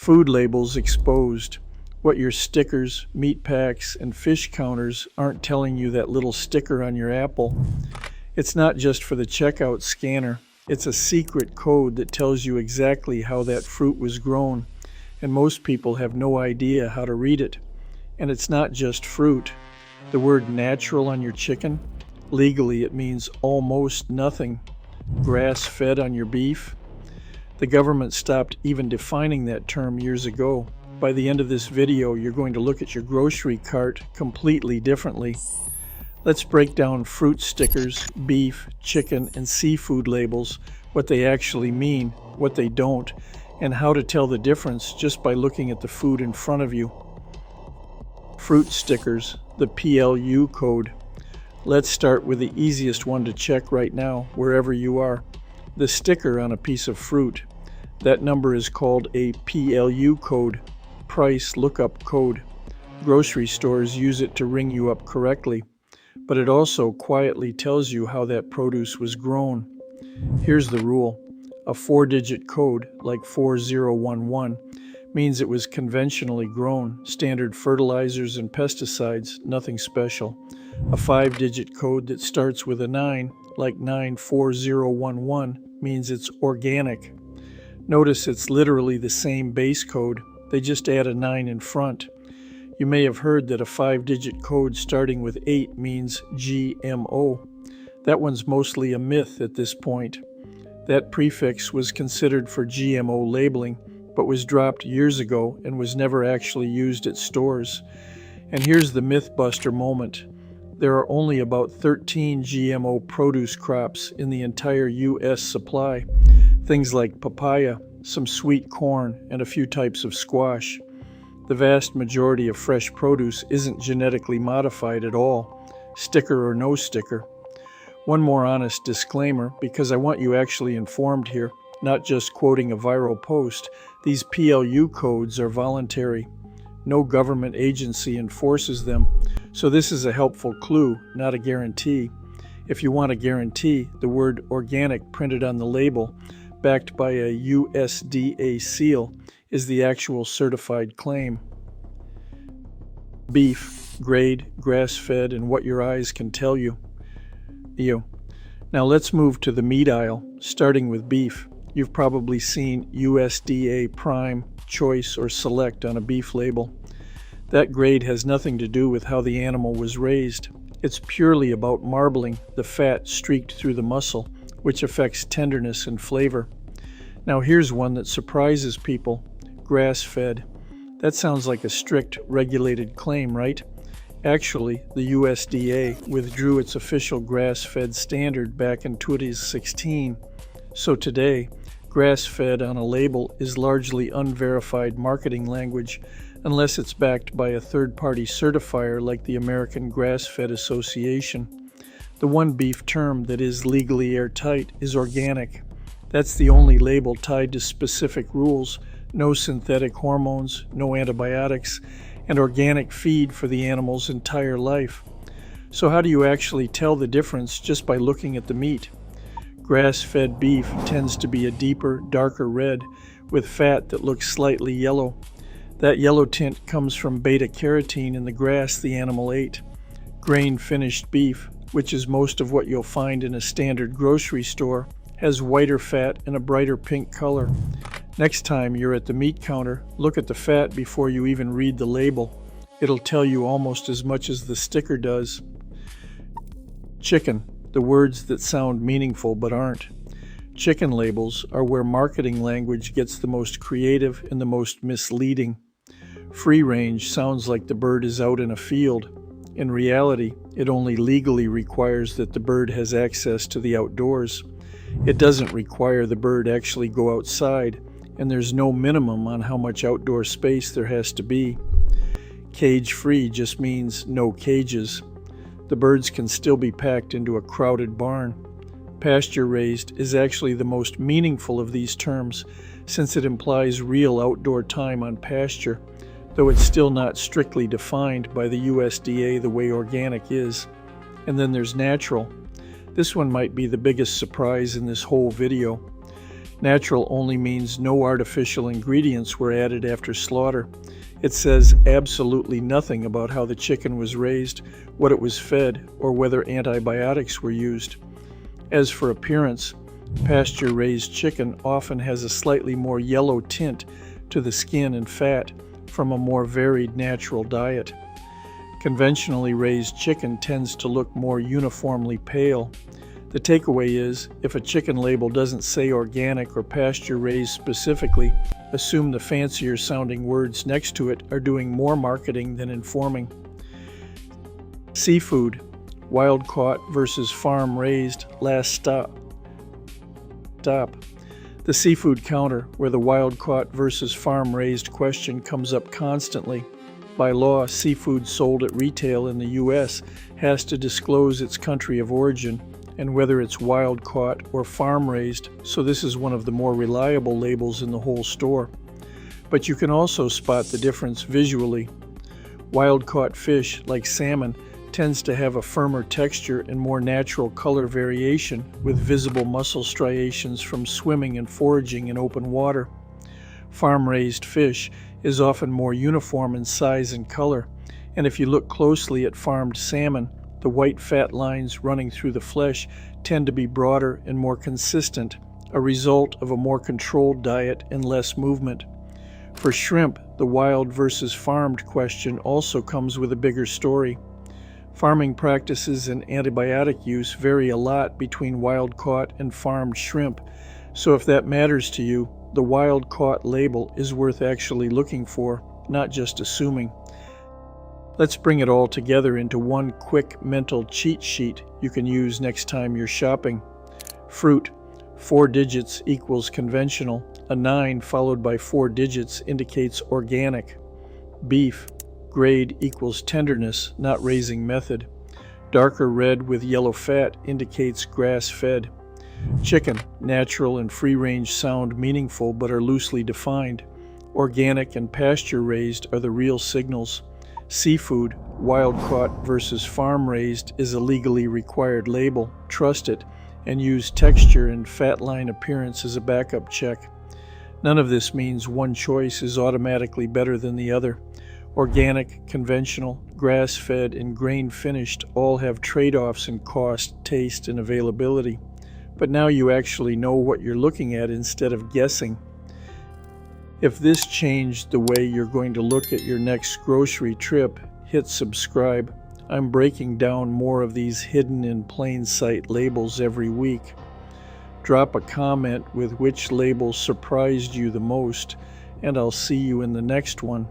Food labels exposed. What your stickers, meat packs, and fish counters aren't telling you that little sticker on your apple. It's not just for the checkout scanner. It's a secret code that tells you exactly how that fruit was grown, and most people have no idea how to read it. And it's not just fruit. The word natural on your chicken, legally it means almost nothing. Grass-fed on your beef. The government stopped even defining that term years ago. By the end of this video, you're going to look at your grocery cart completely differently. Let's break down fruit stickers, beef, chicken, and seafood labels, what they actually mean, what they don't, and how to tell the difference just by looking at the food in front of you. Fruit stickers, the PLU code. Let's start with the easiest one to check right now, wherever you are. The sticker on a piece of fruit. That number is called a PLU code, price lookup code. Grocery stores use it to ring you up correctly, but it also quietly tells you how that produce was grown. Here's the rule. A 4-digit code, like 4011, means it was conventionally grown, standard fertilizers and pesticides, nothing special. A 5-digit code that starts with a 9, like 94011, means it's organic. Notice it's literally the same base code, they just add a 9 in front. You may have heard that a 5-digit code starting with 8 means GMO. That one's mostly a myth at this point. That prefix was considered for GMO labeling, but was dropped years ago and was never actually used at stores. And here's the Mythbuster moment. There are only about 13 GMO produce crops in the entire U.S. supply. Things like papaya, some sweet corn, and a few types of squash. The vast majority of fresh produce isn't genetically modified at all, sticker or no sticker. One more honest disclaimer, because I want you actually informed here, not just quoting a viral post. These PLU codes are voluntary. No government agency enforces them, so this is a helpful clue, not a guarantee. If you want a guarantee, the word organic printed on the label, backed by a USDA seal, is the actual certified claim. Beef, grade, grass-fed, and what your eyes can tell you. Now let's move to the meat aisle, starting with beef. You've probably seen USDA Prime, Choice, or Select on a beef label. That grade has nothing to do with how the animal was raised. It's purely about marbling, the fat streaked through the muscle, which affects tenderness and flavor. Now here's one that surprises people. Grass-fed. That sounds like a strict, regulated claim, right? Actually, the USDA withdrew its official grass-fed standard back in 2016. So today, grass-fed on a label is largely unverified marketing language, unless it's backed by a third-party certifier like the American Grass-Fed Association. The one beef term that is legally airtight is organic. That's the only label tied to specific rules: no synthetic hormones, no antibiotics, and organic feed for the animal's entire life. So how do you actually tell the difference just by looking at the meat? Grass-fed beef tends to be a deeper, darker red with fat that looks slightly yellow. That yellow tint comes from beta-carotene in the grass the animal ate. Grain-finished beef, which is most of what you'll find in a standard grocery store, has whiter fat and a brighter pink color. Next time you're at the meat counter, look at the fat before you even read the label. It'll tell you almost as much as the sticker does. Chicken, the words that sound meaningful but aren't. Chicken labels are where marketing language gets the most creative and the most misleading. Free range sounds like the bird is out in a field. In reality, it only legally requires that the bird has access to the outdoors. It doesn't require the bird actually go outside, and there's no minimum on how much outdoor space there has to be. Cage-free just means no cages. The birds can still be packed into a crowded barn. Pasture-raised is actually the most meaningful of these terms, since it implies real outdoor time on pasture, though it's still not strictly defined by the USDA the way organic is. And then there's natural. This one might be the biggest surprise in this whole video. Natural only means no artificial ingredients were added after slaughter. It says absolutely nothing about how the chicken was raised, what it was fed, or whether antibiotics were used. As for appearance, pasture-raised chicken often has a slightly more yellow tint to the skin and fat from a more varied natural diet. Conventionally raised chicken tends to look more uniformly pale. The takeaway is, if a chicken label doesn't say organic or pasture-raised specifically, assume the fancier-sounding words next to it are doing more marketing than informing. Seafood, wild-caught versus farm-raised, last stop. The seafood counter, where the wild-caught versus farm-raised question comes up constantly. By law, seafood sold at retail in the U.S. has to disclose its country of origin and whether it's wild-caught or farm-raised, so this is one of the more reliable labels in the whole store. But you can also spot the difference visually. Wild-caught fish, like salmon, tends to have a firmer texture and more natural color variation with visible muscle striations from swimming and foraging in open water. Farm-raised fish is often more uniform in size and color, and if you look closely at farmed salmon, the white fat lines running through the flesh tend to be broader and more consistent, a result of a more controlled diet and less movement. For shrimp, the wild versus farmed question also comes with a bigger story. Farming practices and antibiotic use vary a lot between wild-caught and farmed shrimp, so if that matters to you, the wild-caught label is worth actually looking for, not just assuming. Let's bring it all together into one quick mental cheat sheet you can use next time you're shopping. Fruit, 4 digits equals conventional. A 9 followed by 4 digits indicates organic. Beef, grade equals tenderness, not raising method. Darker red with yellow fat indicates grass-fed. Chicken, natural and free-range sound meaningful but are loosely defined. Organic and pasture-raised are the real signals. Seafood, wild-caught versus farm-raised, is a legally required label. Trust it, and use texture and fat line appearance as a backup check. None of this means one choice is automatically better than the other. Organic, conventional, grass-fed, and grain-finished all have trade-offs in cost, taste, and availability. But now you actually know what you're looking at instead of guessing. If this changed the way you're going to look at your next grocery trip, hit subscribe. I'm breaking down more of these hidden in plain sight labels every week. Drop a comment with which label surprised you the most, and I'll see you in the next one.